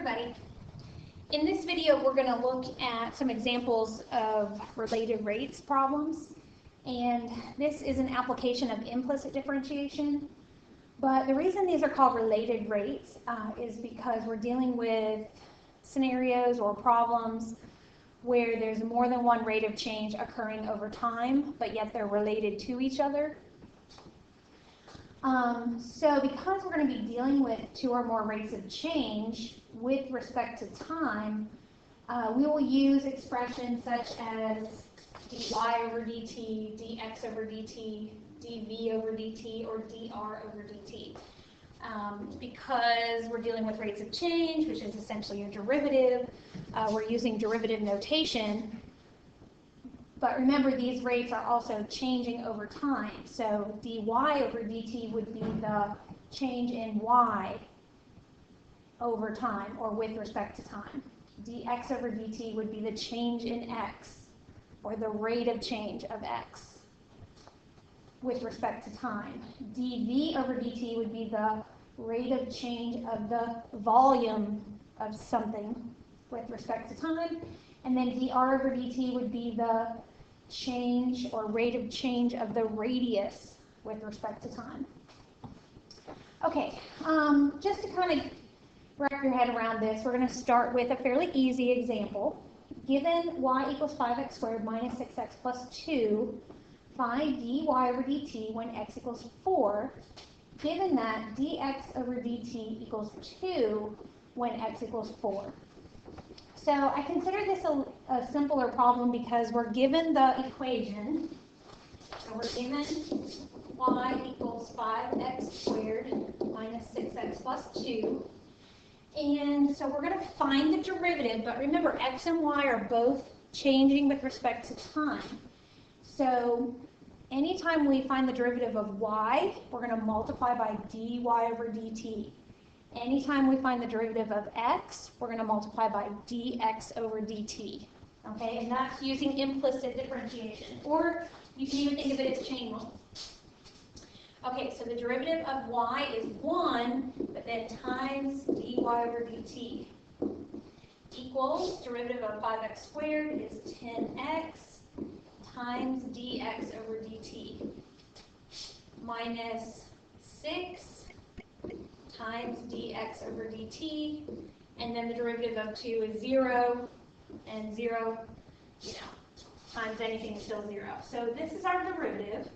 everybody. In this video, we're going to look at some examples of related rates problems. And this is an application of implicit differentiation. But the reason these are called related rates is because we're dealing with scenarios or problems where there's more than one rate of change occurring over time, but yet they're related to each other. So because we're going to be dealing with two or more rates of change with respect to time, we will use expressions such as dy over dt, dx over dt, dv over dt, or dr over dt. Because we're dealing with rates of change, which is essentially a derivative, we're using derivative notation. But remember, these rates are also changing over time. So dy over dt would be the change in y over time, or with respect to time. Dx over dt would be the change in x, or the rate of change of x with respect to time. dv over dt would be the rate of change of the volume of something with respect to time. And then dr over dt would be the change or rate of change of the radius with respect to time. Okay, just to kind of wrap your head around this, we're going to start with a fairly easy example. Given y equals 5x squared minus 6x plus 2, find dy over dt when x equals 4, given that dx over dt equals 2 when x equals 4. So I consider this a simpler problem because we're given the equation. So we're given y equals 5x squared minus 6x plus 2. And so we're going to find the derivative, but remember, x and y are both changing with respect to time. So anytime we find the derivative of y, we're going to multiply by dy over dt. Anytime we find the derivative of x, we're going to multiply by dx over dt. Okay, and that's using implicit differentiation. Or you can even think of it as chain rule. Okay, so the derivative of y is 1, but then times dy over dt equals derivative of 5x squared is 10x times dx over dt minus 6 times dx over dt, and then the derivative of 2 is 0, and 0, times anything is still 0. So this is our derivative.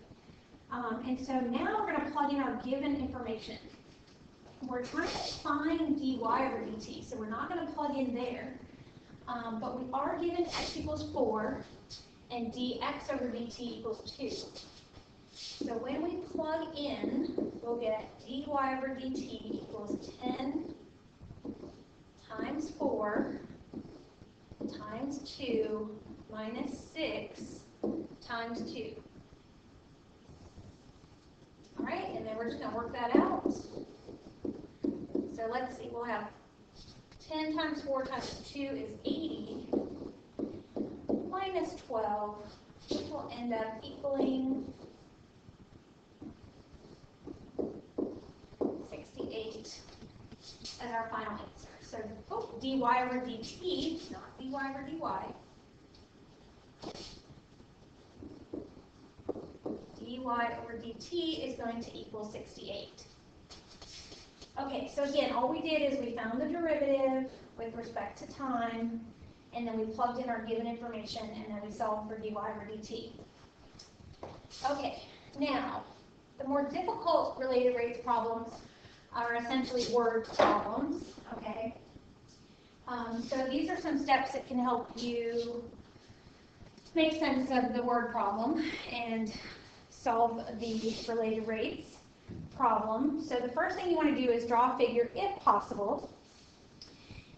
And so now we're going to plug in our given information. We're trying to find dy over dt, so we're not going to plug in there. But we are given x equals 4 and dx over dt equals 2. So when we plug in, we'll get dy over dt equals 10 times 4 times 2 minus 6 times 2. All right, and then we're just going to work that out. So let's see, we'll have 10 times 4 times 2 is 80 minus 12, which will end up equaling 68 as our final answer. So dy over dt, not dy over dy. dy over dt is going to equal 68. Okay, so again, all we did is we found the derivative with respect to time, and then we plugged in our given information, and then we solved for dy over dt. Okay, now, the more difficult related rates problems are essentially word problems, okay? So these are some steps that can help you make sense of the word problem and solve the related rates problem. So the first thing you want to do is draw a figure if possible,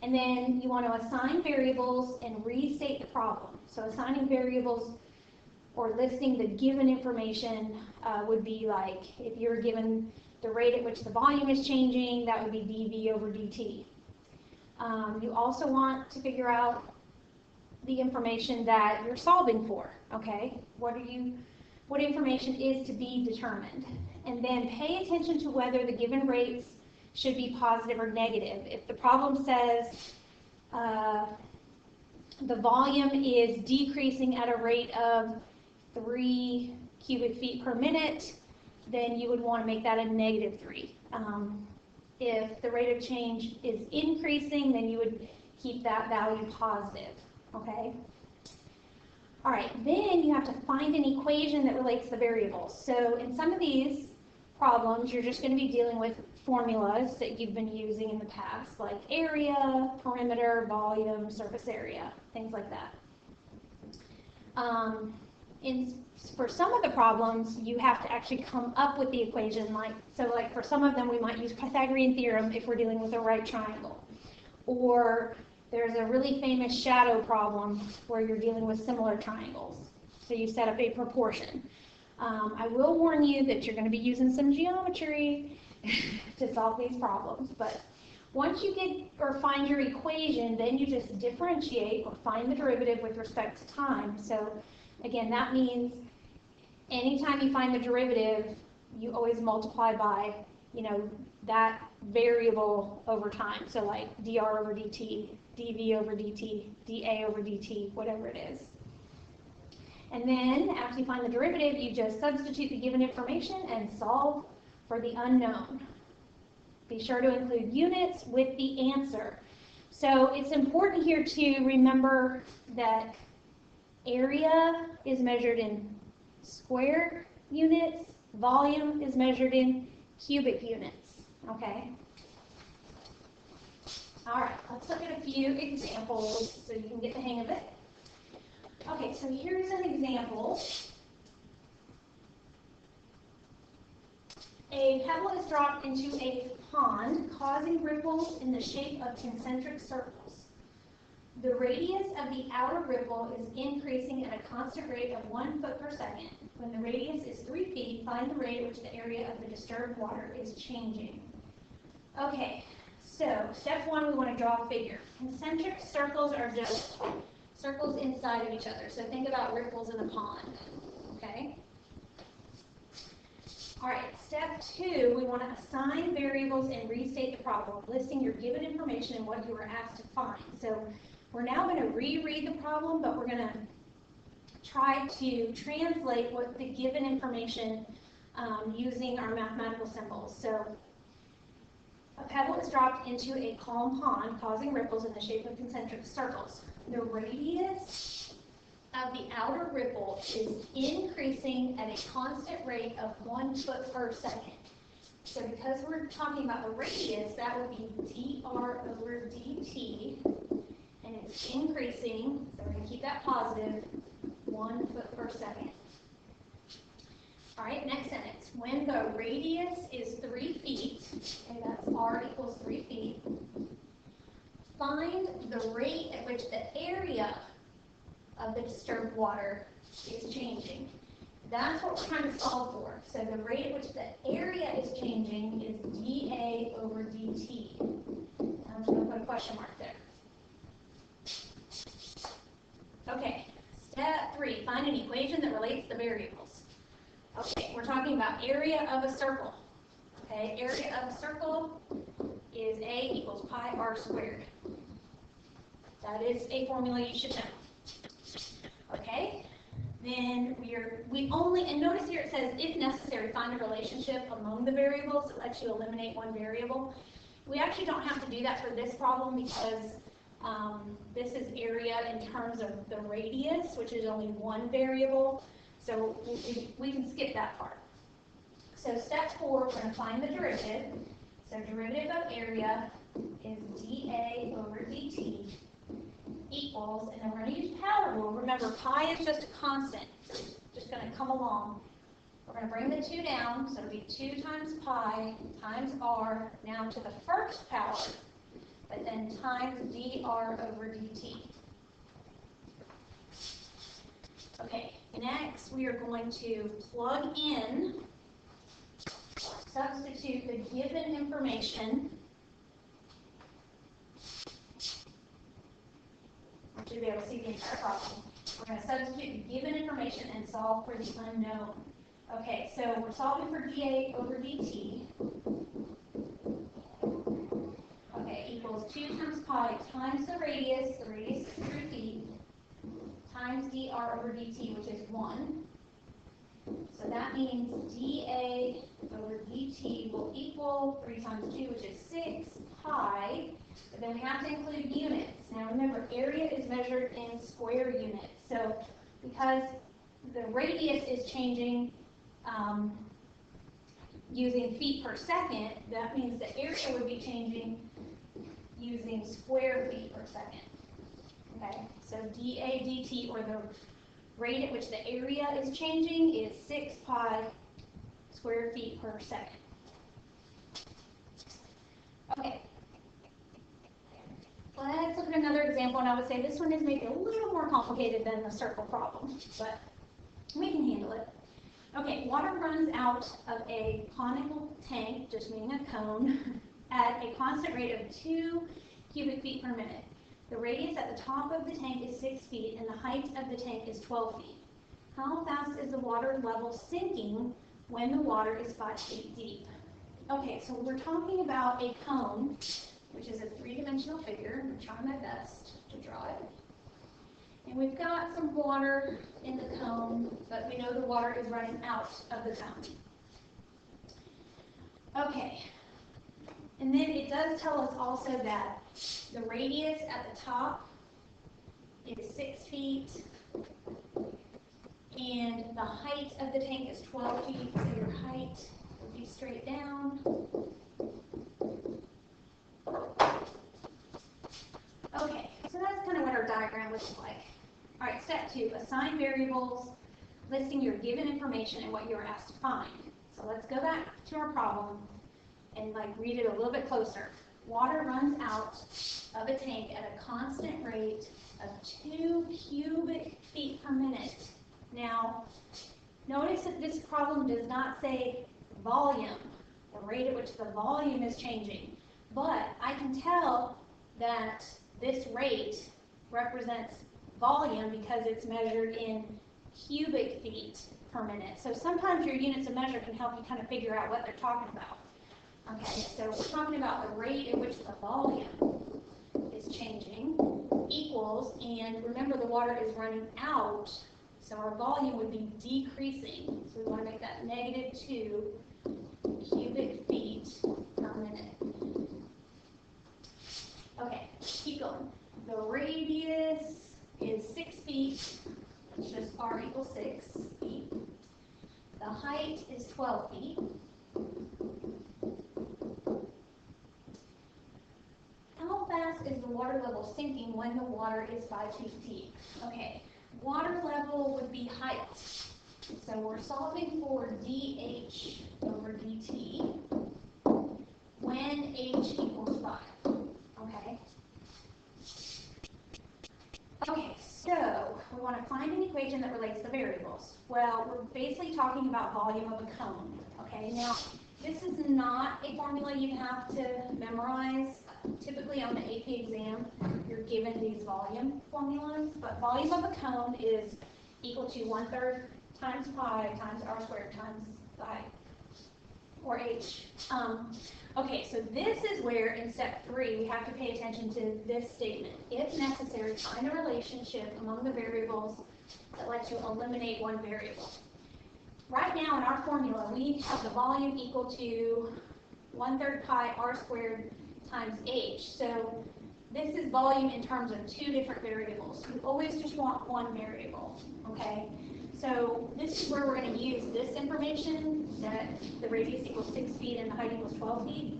and then you want to assign variables and restate the problem. So assigning variables or listing the given information would be like, if you're given the rate at which the volume is changing, that would be dv over dt. You also want to figure out the information that you're solving for, okay? What information is to be determined. And then pay attention to whether the given rates should be positive or negative. If the problem says the volume is decreasing at a rate of 3 cubic feet per minute, then you would want to make that a -3. If the rate of change is increasing, then you would keep that value positive, okay? All right, then you have to find an equation that relates the variables. So in some of these problems, you're just going to be dealing with formulas that you've been using in the past, like area, perimeter, volume, surface area, things like that. For some of the problems, you have to actually come up with the equation. Like for some of them, we might use Pythagorean theorem if we're dealing with a right triangle. Or there's a really famous shadow problem where you're dealing with similar triangles. So you set up a proportion. I will warn you that you're going to be using some geometry to solve these problems. But once you get or find your equation, then you just differentiate or find the derivative with respect to time. So again, that means anytime you find the derivative, you always multiply by, that variable over time. So like dr over dt, dv over dt, dA over dt, whatever it is. And then after you find the derivative, you just substitute the given information and solve for the unknown. Be sure to include units with the answer. So it's important here to remember that area is measured in square units, volume is measured in cubic units, okay? All right, let's look at a few examples so you can get the hang of it. Okay, so here's an example. A pebble is dropped into a pond, causing ripples in the shape of concentric circles. The radius of the outer ripple is increasing at a constant rate of 1 foot per second. When the radius is 3 feet, find the rate at which the area of the disturbed water is changing. Okay, so step 1, we want to draw a figure. Concentric circles are just circles inside of each other. So think about ripples in a pond, okay? All right, step 2, we want to assign variables and restate the problem, listing your given information and what you were asked to find. So we're now going to reread the problem, but we're going to try to translate what the given information using our mathematical symbols. So a pebble is dropped into a calm pond, causing ripples in the shape of concentric circles. The radius of the outer ripple is increasing at a constant rate of 1 foot per second. So because we're talking about the radius, that would be dr over dt, and it's increasing, so we're going to keep that positive, 1 foot per second. All right, next sentence. When the radius is 3 feet, okay, that's r equals 3 feet, find the rate at which the area of the disturbed water is changing. That's what we're trying to solve for. So the rate at which the area is changing is dA over dt. I'm just going to put a question mark there. Okay, step 3, find an equation that relates the variables. Okay, we're talking about area of a circle. Okay, area of a circle is A equals pi r squared. That is a formula you should know. Okay, then and notice here it says, if necessary, find a relationship among the variables. It lets you eliminate one variable. We actually don't have to do that for this problem because this is area in terms of the radius, which is only one variable. So we can skip that part. So step 4, we're going to find the derivative. So derivative of area is dA over dt equals, and then we're going to use power rule. Remember, pi is just a constant. It's just going to come along. We're going to bring the 2 down, so it'll be 2 times pi times r, now to the first power, but then times dr over dt. Okay, next we are going to plug in, substitute the given information. I should be able to see the entire problem. We're going to substitute the given information and solve for the unknown. Okay, so we're solving for dA over dt. pi times the radius is 3 feet, times dr over dt, which is 1. So that means dA over dt will equal 3 times 2, which is 6 pi. But then we have to include units. Now remember, area is measured in square units. So because the radius is changing using feet per second, that means the area would be changing using square feet per second. Okay, so dA dt, or the rate at which the area is changing, is 6 pi square feet per second. Okay, let's look at another example, and I would say this one is maybe a little more complicated than the circle problem, but we can handle it. Okay, water runs out of a conical tank, just meaning a cone, at a constant rate of 2 cubic feet per minute. The radius at the top of the tank is 6 feet, and the height of the tank is 12 feet. How fast is the water level sinking when the water is 5 feet deep? Okay, so we're talking about a cone, which is a three-dimensional figure. I'm trying my best to draw it. And we've got some water in the cone, but we know the water is running out of the cone. Okay, and then it does tell us also that the radius at the top is 6 feet, and the height of the tank is 12 feet, so your height will be straight down. Okay, so that's kind of what our diagram looks like. All right, step 2, assign variables listing your given information and what you are asked to find. So let's go back to our problem and read it a little bit closer. Water runs out of a tank at a constant rate of 2 cubic feet per minute. Now, notice that this problem does not say volume, the rate at which the volume is changing. But I can tell that this rate represents volume because it's measured in cubic feet per minute. So sometimes your units of measure can help you kind of figure out what they're talking about. Okay, so we're talking about the rate at which the volume is changing equals, and remember the water is running out, so our volume would be decreasing. So we want to make that -2 cubic feet per minute. Okay, keep going. The radius is 6 feet, which is r equals 6 feet. The height is 12 feet. How fast is the water level sinking when the water is 5 feet deep? Okay, water level would be height. So we're solving for dH over dt when h equals 5. Okay. Okay, so we want to find an equation that relates the variables. Well, we're basically talking about volume of a cone. Okay, now this is not a formula you have to memorize. Typically on the AP exam, you're given these volume formulas, but volume of a cone is equal to 1/3 times pi times r squared times the height, or h. Okay, so this is where in step 3 we have to pay attention to this statement. If necessary, find a relationship among the variables that lets you eliminate one variable. Right now in our formula, we have the volume equal to 1/3 pi r squared times h. So this is volume in terms of 2 different variables. You always just want one variable, okay? So this is where we're going to use this information, that the radius equals 6 feet and the height equals 12 feet.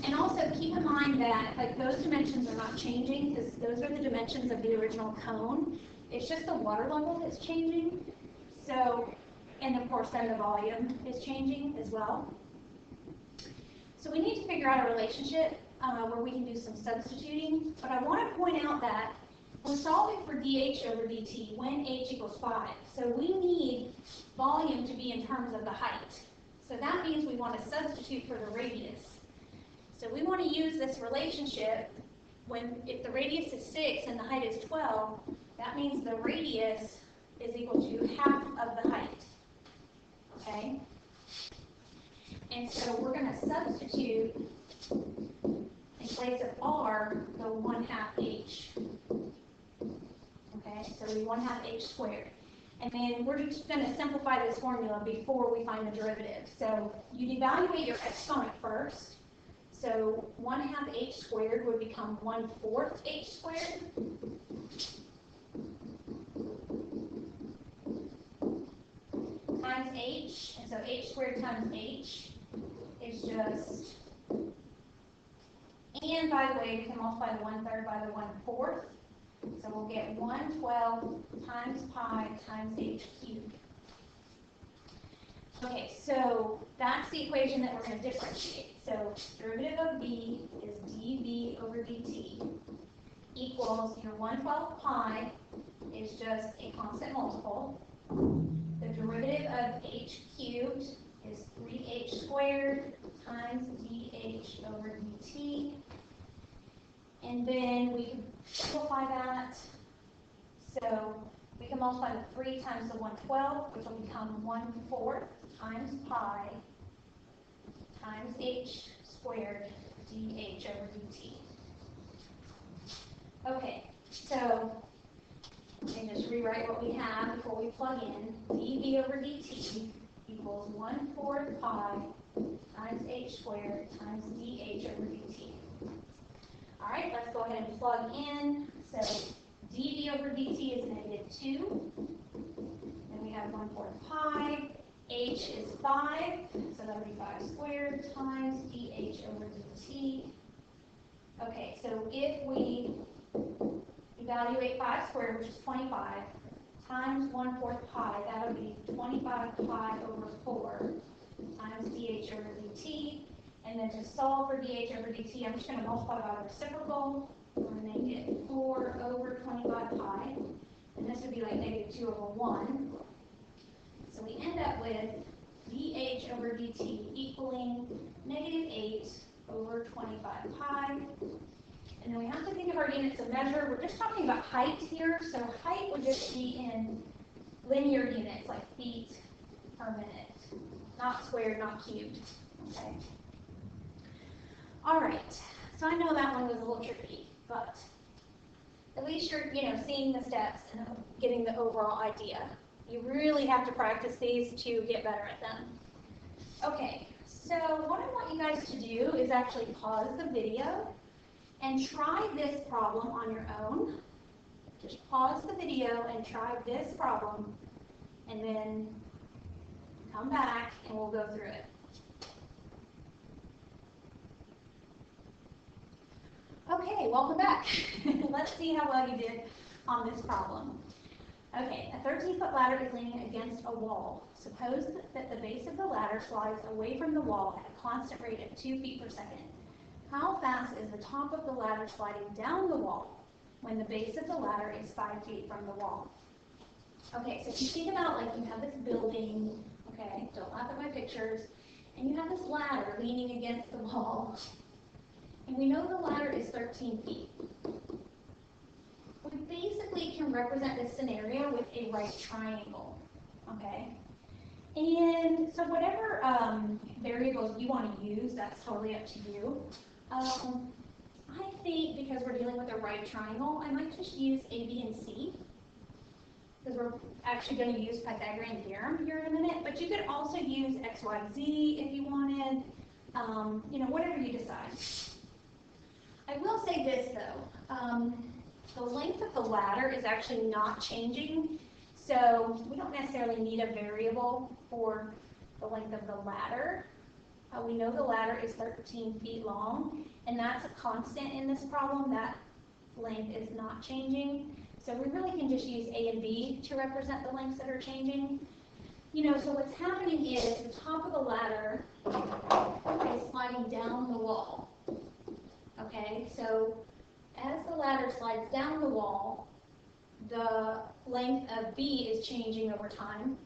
And also keep in mind that those dimensions are not changing because those are the dimensions of the original cone. It's just the water level that's changing. So, and of course then the volume is changing as well. So we need to figure out a relationship where we can do some substituting. But I want to point out that we're solving for dH over dt when h equals 5. So we need volume to be in terms of the height. So that means we want to substitute for the radius. So we want to use this relationship if the radius is 6 and the height is 12, that means the radius is equal to half of the height. Okay? And so we're going to substitute in place of r, go 1/2 h. Okay, so we 1/2 h squared. And then we're just going to simplify this formula before we find the derivative. So you evaluate your exponent first. So 1/2 h squared would become 1/4 h squared. Times h, and so h squared times h is just, and by the way, we can multiply the 1/3 by the 1/4. So we'll get 1/12 times pi times h cubed. Okay, so that's the equation that we're going to differentiate. So derivative of b is dv over dt equals your 1/12 pi is just a constant multiple. The derivative of h cubed is 3h squared times dh over dt. And then we can simplify that. So we can multiply the 3 times the 1/12, which will become 1/4 times pi times h squared dh over dt. Okay, so we can just rewrite what we have before we plug in. dv over dt equals 1/4 pi times h squared times dh over dt. All right, let's go ahead and plug in. So dv over dt is -2. And we have 1/4 pi. H is 5, so that would be 5 squared times dh over dt. Okay, so if we evaluate 5 squared, which is 25, times 1/4 pi, that would be 25 pi over 4 times dh over dt. And then to solve for dh over dt, I'm just going to multiply by the reciprocal. I'm going to make it 4 over 25 pi. And this would be like -2 over 1. So we end up with dh over dt equaling -8 over 25 pi. And then we have to think of our units of measure. We're just talking about height here. So height would just be in linear units, like feet per minute. Not squared, not cubed. Okay. All right. So I know that one was a little tricky, but at least you're, seeing the steps and getting the overall idea. You really have to practice these to get better at them. Okay, so what I want you guys to do is actually pause the video and try this problem on your own. Just pause the video and try this problem, and then come back and we'll go through it. Okay, welcome back. Let's see how well you did on this problem. Okay, a 13-foot ladder is leaning against a wall. Suppose that the base of the ladder slides away from the wall at a constant rate of 2 feet per second. How fast is the top of the ladder sliding down the wall when the base of the ladder is 5 feet from the wall? Okay, so if you think about, like, you have this building, okay, don't laugh at my pictures, and you have this ladder leaning against the wall, and we know the ladder is 13 feet. We basically can represent this scenario with a right triangle, okay? And so whatever variables you want to use, that's totally up to you. I think because we're dealing with a right triangle, I might just use A, B, and C, because we're actually going to use Pythagorean theorem here in a minute, but you could also use X, Y, Z if you wanted, whatever you decide. I will say this though, the length of the ladder is actually not changing, so we don't necessarily need a variable for the length of the ladder. We know the ladder is 13 feet long, and that's a constant in this problem. That length is not changing, so we really can just use A and B to represent the lengths that are changing. So what's happening is the top of the ladder is sliding down the wall. Okay, so as the ladder slides down the wall, the length of B is changing over time.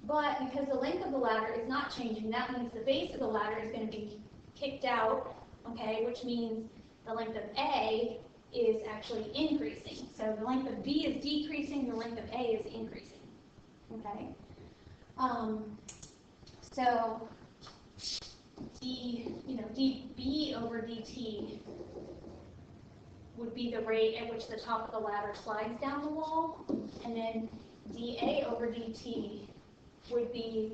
But because the length of the ladder is not changing, that means the base of the ladder is going to be kicked out, okay, which means the length of A is actually increasing. So the length of B is decreasing, the length of A is increasing, okay? So dB over dt would be the rate at which the top of the ladder slides down the wall, and then dA over dt would be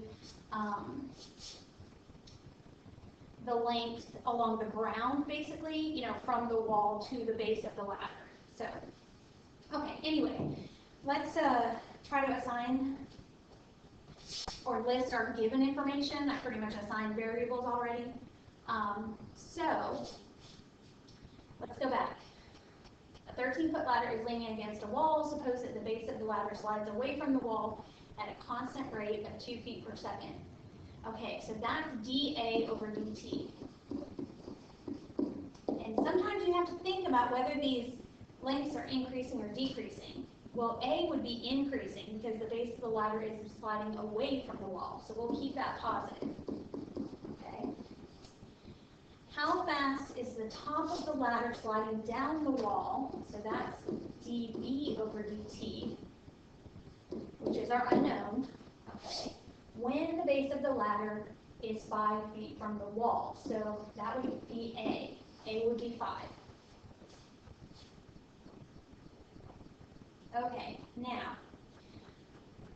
the length along the ground, basically, you know, from the wall to the base of the ladder. So, okay, anyway, let's try to assign or list our given information. I pretty much assigned variables already. So, let's go back. A 13-foot ladder is leaning against a wall. Suppose that the base of the ladder slides away from the wall at a constant rate of 2 feet per second. Okay, so that's dA over dt. And sometimes you have to think about whether these lengths are increasing or decreasing. Well, A would be increasing because the base of the ladder is sliding away from the wall. So we'll keep that positive. Okay. How fast is the top of the ladder sliding down the wall? So that's dB over dt, which is our unknown. Okay. When the base of the ladder is 5 feet from the wall. So that would be A. A would be 5. Okay, now,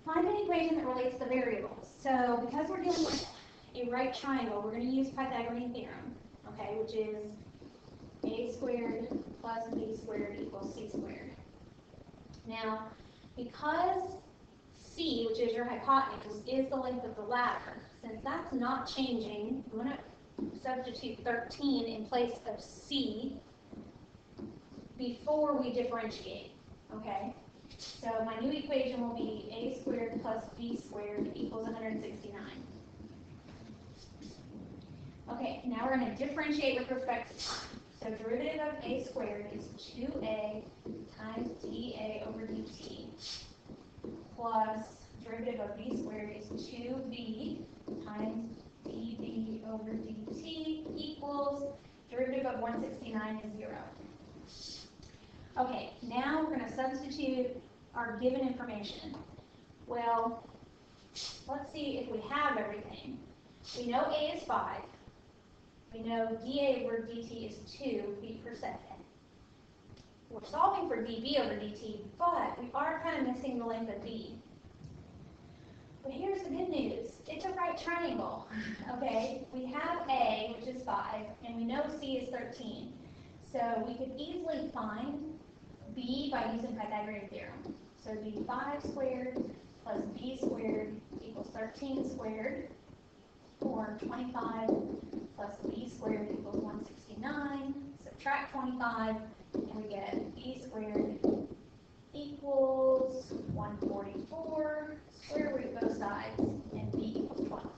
find an equation that relates the variables. So because we're dealing with a right triangle, we're going to use Pythagorean theorem, okay, which is a squared plus b squared equals c squared. Now, because c, which is your hypotenuse, is the length of the ladder, since that's not changing, I'm going to substitute 13 in place of c before we differentiate, okay? So my new equation will be a squared plus b squared equals 169. Okay, now we're going to differentiate with respect to time. So derivative of a squared is 2a times dA over dt plus derivative of b squared is 2b times dB over dt equals derivative of 169 is 0. Okay, now we're going to substitute our given information. Well, let's see if we have everything. We know A is 5. We know dA over dt is 2 feet per second. We're solving for dB over dt, but we are kind of missing the length of B. But here's the good news. It's a right triangle, okay? We have A, which is 5, and we know C is 13. So we could easily find B by using Pythagorean theorem. So it'd be 5 squared plus B squared equals 13 squared, or 25 plus B squared equals 169. Subtract 25, and we get B squared equals 144, square root both sides, and B equals 12.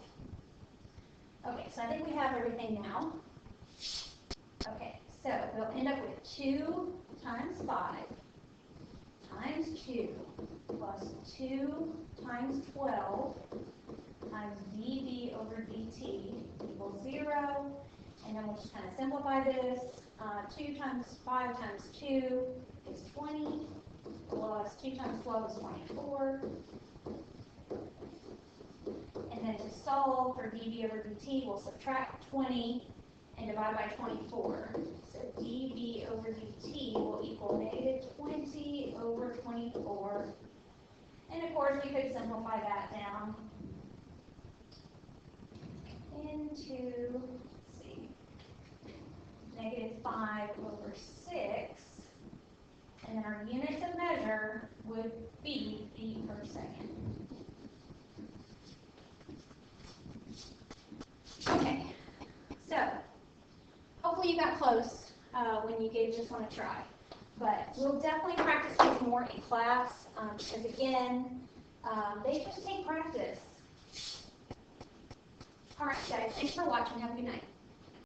Okay, so I think we have everything now. Okay, so we'll end up with 2 times 5 times 2 plus 2 times 12 times dB over dt equals 0. And then we'll just kind of simplify this. 2 times 5 times 2 is 20, plus 2 times 12 is 24. And then to solve for dB over dt, we'll subtract 20 and divide by 24. So dB over dt will equal negative 20 over 24. And of course, we could simplify that down into, let's see, negative 5 over 6. And then our units of measure would be feet per second. Okay, so hopefully you got close when you gave this one a try. But we'll definitely practice this more in class because, again, they just take practice. All right, guys, thanks for watching. Have a good night.